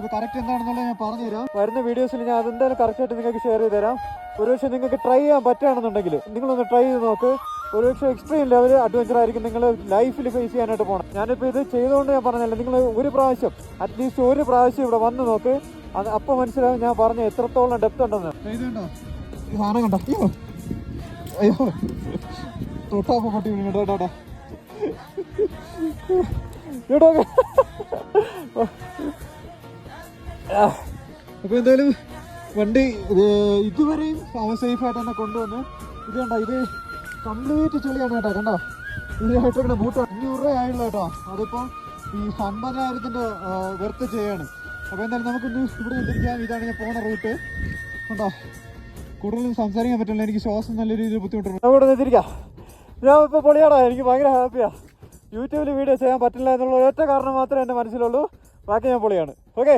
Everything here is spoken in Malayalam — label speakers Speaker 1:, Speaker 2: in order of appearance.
Speaker 1: ഇത് കറക്റ്റ് എന്താണെന്നുള്ളത് ഞാൻ പറഞ്ഞുതരാം. വരുന്ന വീഡിയോസിൽ ഞാൻ അതെന്തായാലും കറക്റ്റായിട്ട് നിങ്ങൾക്ക് ഷെയർ ചെയ്ത് തരാം. ഒരുപക്ഷെ നിങ്ങൾക്ക് ട്രൈ ചെയ്യാൻ പറ്റുകയാണെന്നുണ്ടെങ്കിൽ നിങ്ങളൊന്ന് ട്രൈ ചെയ്ത് നോക്ക്. ഒരുപക്ഷെ എക്സ്ട്രീം ലെവൽ അഡ്വഞ്ചർ ആയിരിക്കും നിങ്ങൾ ലൈഫിൽ ഫേസ് ചെയ്യാനായിട്ട് പോകണം. ഞാനിപ്പോൾ ഇത് ചെയ്തുകൊണ്ട് ഞാൻ പറഞ്ഞല്ലോ, നിങ്ങൾ ഒരു പ്രാവശ്യം അറ്റ്ലീസ്റ്റ് ഒരു പ്രാവശ്യം ഇവിടെ വന്ന് നോക്ക്. അത് അപ്പോൾ മനസ്സിലാവും ഞാൻ പറഞ്ഞ എത്രത്തോളം ഡെപ്ത് ഉണ്ടെന്ന്. ഇതുണ്ടോ ഈ സാധനം കണ്ടോ? അയ്യോ തൊട്ടാപ്പ പൊട്ടി വീണു കേട്ടോ കേട്ടോ. അപ്പോൾ എന്തായാലും വണ്ടി ഇതുവരെയും സേഫ് ആയിട്ട് തന്നെ കൊണ്ടുവന്ന്. ഇത് കണ്ടോ, ഇത് കംപ്ലീറ്റ് ചെളിയാണ് കേട്ടോ. കണ്ടോ ഇതിനായിട്ട് ബൂട്ട് 500 രൂപയായുള്ള കേട്ടോ. അതിപ്പോൾ ഈ 50,000-ൻ്റെ വെർത്ത് ചെയ്യാണ്. അപ്പോൾ എന്തായാലും നമുക്കൊന്ന് ഇവിടെ നിന്നിരിക്കാം. ഇതാണ് ഞാൻ പോകുന്ന റൂട്ട്. കണ്ടോ കൂടുതലും സംസാരിക്കാൻ പറ്റില്ല, എനിക്ക് ശ്വാസം നല്ല രീതിയിൽ ബുദ്ധിമുട്ടുണ്ട്. അവിടെ നിന്നിരിക്കാം. ഞാൻ ഇപ്പോൾ പൊളിയാടാ, എനിക്ക് ഭയങ്കര ഹാപ്പിയാണ്. യൂട്യൂബിൽ വീഡിയോ ചെയ്യാൻ പറ്റില്ല എന്നുള്ള ഒറ്റ കാരണം മാത്രമേ എൻ്റെ മനസ്സിലുള്ളൂ. ബാക്കി ഞാൻ പൊളിയാണ്. ഓക്കെ.